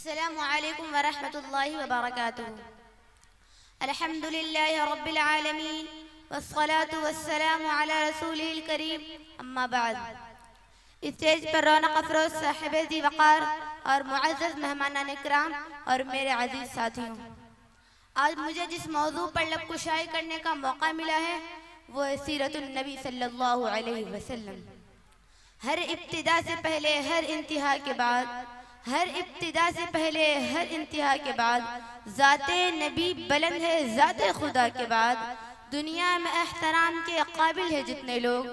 السلام علیکم ورحمۃ اللہ وبرکاتہ۔ الحمد للہ رب العالمین والصلاة والسلام علی رسولہ الکریم، اما بعد۔ اسٹیج پر رونق افروز صاحب ذی وقار اور معزز مہمانان اکرام اور میرے عزیز ساتھیوں، آج مجھے جس موضوع پر لب کشائی کرنے کا موقع ملا ہے وہ ہے سیرت النبی صلی اللہ علیہ وسلم۔ ہر ابتدا سے پہلے ہر انتہا کے بعد، ہر ابتدا سے پہلے ہر انتہا کے بعد ذات نبی بلند ہے، ذات خدا کے بعد دنیا میں احترام کے قابل ہے جتنے لوگ،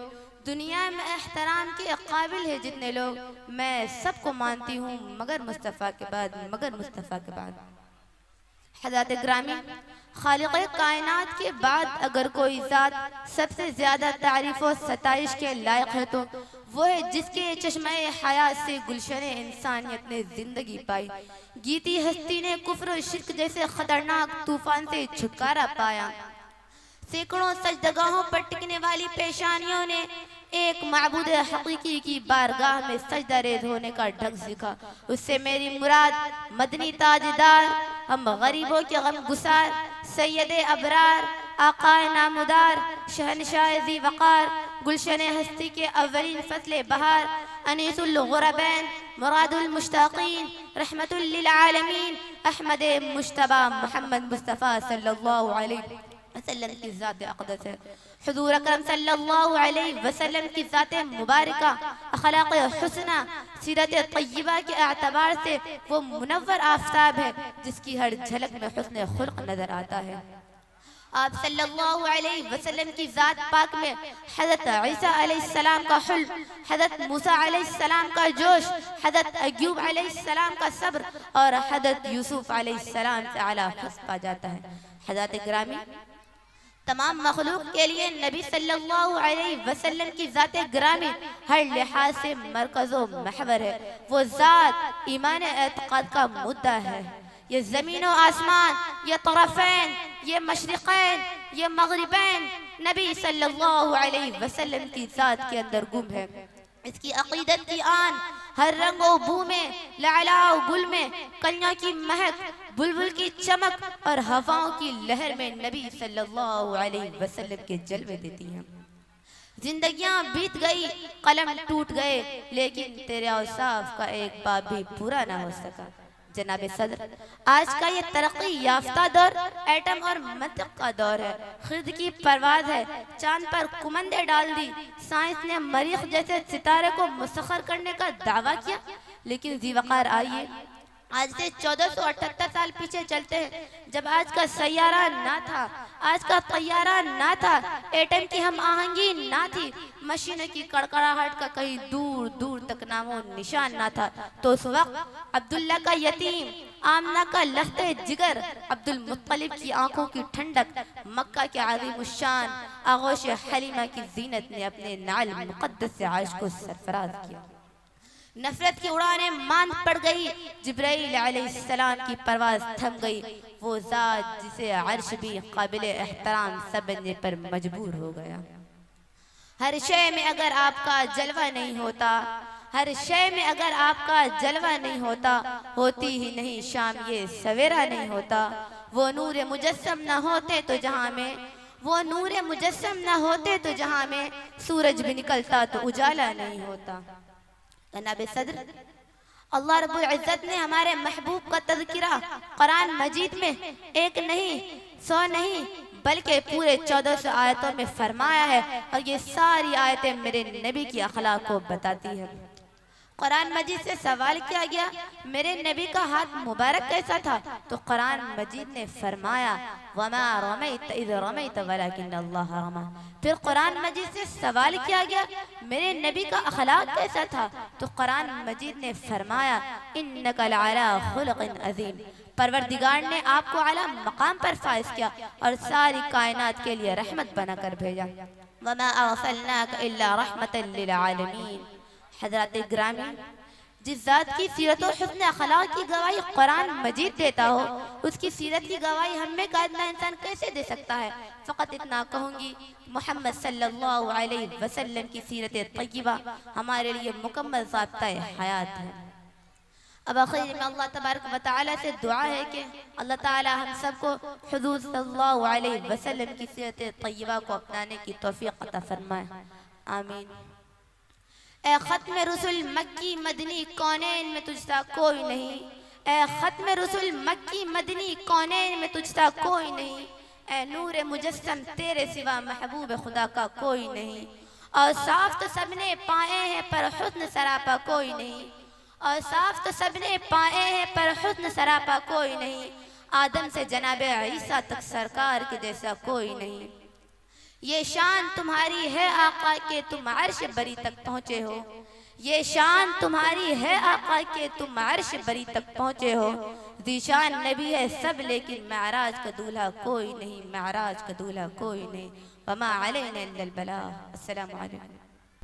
دنیا میں احترام کے قابل ہے جتنے لوگ، میں سب کو مانتی ہوں مگر مصطفیٰ کے بعد، مگر مصطفیٰ کے بعد۔ حضرات گرامی، خالق کائنات کے بعد اگر کوئی ذات سب سے زیادہ تعریف و ستائش کے لائق ہے تو وہ ہے جس کے چشمہ حیات سے گلشن انسانیت نے زندگی پائی، گیتی ہستی نے کفر و شرک جیسے خطرناک طوفان سے چھٹکارا پایا، سینکڑوں سجدگاہوں پر ٹکنے والی پیشانیوں نے ایک معبود حقیقی کی بارگاہ میں سجدہ ریز ہونے کا ڈھنگ سیکھا۔ اس سے میری مراد مدنی تاجدار، ہم غریبوں کے غم گسار، سید ابرار، آقا نامدار، شہنشاہ ذی وقار، گلشن ہستی کے اولین فصل بہار، انیس الغربین، مراد المشتاقین، رحمت للعالمین، احمد مجتبی محمد مصطفیٰ صلی اللہ علیہ وسلم کی ذات اقدس ہے۔ حضور اکرم صلی اللہ علیہ وسلم کی ذات مبارکہ، اخلاق حسنہ، سیرت طیبہ کے اعتبار سے وہ منور آفتاب ہے جس کی ہر جھلک میں حسن خلق نظر آتا ہے۔ آپ صلی اللہ علیہ وسلم کی ذات پاک میں حضرت عیسیٰ علیہ السلام کا حلم، حضرت موسیٰ علیہ السلام کا جوش، حضرت ایوب علیہ السلام کا صبر اور حضرت یوسف علیہ السلام سے اعلیٰ حسن پا جاتا ہے۔ حضرات گرامی، تمام مخلوق کے لیے نبی صلی اللہ علیہ وسلم کی ذات گرامی ہر لحاظ سے مرکز و محور ہے۔ وہ ذات ایمان اعتقاد کا مدعا ہے۔ یہ زمین و آسمان، یہ طرفین، یہ مشرقین، یہ مغربین نبی صلی اللہ علیہ وسلم کی ذات کے اندر گم ہے۔ اس کی عقیدت کی آن ہر رنگ و بو میں، لعلہ و گل میں، کلیوں کی مہک، بلبل کی چمک اور ہواؤں کی لہر میں نبی صلی اللہ علیہ وسلم کے جلوے دیتی ہیں۔ زندگیاں بیت گئی، قلم ٹوٹ گئے، لیکن تیرے اوصاف کا ایک باب بھی پورا نہ ہو سکا۔ جناب صدر، آج کا یہ ترقی یافتہ دور ایٹم اور منطق کا دور ہے، خرد کی پرواز ہے، چاند پر کمندیں ڈال دی، سائنس نے مریخ جیسے ستارے کو مسخر کرنے کا دعویٰ کیا، لیکن ذی وقار آئیے آج سے 1478 سال پیچھے چلتے ہیں، جب آج کا سیارہ نہ تھا، آج کا طیارہ نہ تھا، ایٹم کی ہم آہنگی نہ تھی، مشینوں کی کڑکڑاہٹ کا کہیں دور دور تک نام و نشان نہ تھا، تو اس وقت عبداللہ کا یتیم، آمنہ کا لخت جگر، عبد المطلب کی آنکھوں کی ٹھنڈک، مکہ کے عظیم الشان آغوش حلیمہ کی زینت نے اپنے نعل مقدس سے عرش کو سرفراز کیا۔ نفرت کی اڑانیں ماند پڑ گئی، جبرائیل علیہ السلام کی پرواز تھم گئی، وہ ذات جسے عرش بھی قابل احترام سمجھنے پر مجبور ہو گیا۔ ہر شے میں اگر آپ کا جلوہ نہیں ہوتا، ہر شے میں اگر آپ کا جلوہ نہیں ہوتا، ہوتی ہی نہیں شام یہ سویرا نہیں ہوتا، وہ نور مجسم نہ ہوتے تو جہاں میں، وہ نور مجسم نہ ہوتے تو جہاں میں سورج بھی نکلتا تو اجالا نہیں ہوتا۔ جناب صدر، اللہ رب العزت نے ہمارے محبوب کا تذکرہ قرآن مجید میں ایک نہیں، 100 نہیں بلکہ پورے 1400 آیتوں میں فرمایا ہے، اور یہ ساری آیتیں میرے نبی کی اخلاق کو بتاتی ہیں۔ قرآن مجید سے سوال کیا گیا میرے نبی کا ہاتھ مبارک کیسا تھا، تو قرآن مجید نے فرمایا وَمَا رَمَيْتَ إِذْ رَمَيْتَ وَلَكِنَّ اللَّهَ رَمَى۔ پھر قرآن مجید سے سوال کیا گیا میرے نبی کا اخلاق کیسا تھا، تو قرآن مجید نے فرمایا إِنَّكَ لَعَلَىٰ خُلُقٍ عَظِيمٍ۔ پروردگار نے آپ کو اعلیٰ مقام پر فائز کیا اور ساری کائنات کے لیے رحمت بنا کر بھیجا۔ وَمَا أَرْسَلْنَاكَ إِلَّا رَحْمَةً لِلْعَالَمِينَ۔ حضرات گرامی، جس ذات کی سیرت و حسن اخلاق کی گواہی قرآن مجید دیتا ہو، اس کی سیرت کی گواہی ہم میں کا ادنا انسان کیسے دے سکتا ہے؟ فقط اتنا کہوں گی، محمد صلی اللہ علیہ وسلم کی سیرت طیبہ ہمارے لیے مکمل ضابطۂ حیات ہے۔ اب آخر میں اللہ تبارک و تعالیٰ سے دعا ہے کہ اللہ تعالیٰ ہم سب کو حضور صلی اللہ علیہ وسلم کی سیرت طیبہ کو اپنانے کی توفیق عطا فرمائے، آمین۔ اے ختم رسل مکی مدنی کونین میں تجھ سا کوئی نہیں، اے ختم رسل مکی مدنی کونین میں تجھ سا کوئی نہیں، اے نور مجسم تیرے سوا محبوب خدا کا کوئی نہیں، اور صاف تو سب نے پائے ہیں پر حسن سراپا کوئی نہیں، اور صاف تو سب نے پائے ہیں پر حسن سراپا کوئی نہیں، آدم سے جناب عیسیٰ تک سرکار کے جیسا کوئی نہیں۔ یہ شان تمہاری ہے آقا کہ تم عرش بری تک پہنچے ہو، یہ شان تمہاری ہے آقا کہ تم عرش بری تک پہنچے ہو، ذیشان نبی ہے سب لیکن معراج کا دولہا کوئی نہیں، معراج کا دولہا کوئی نہیں، وما علینا الا البلاغ۔ السلام علیکم۔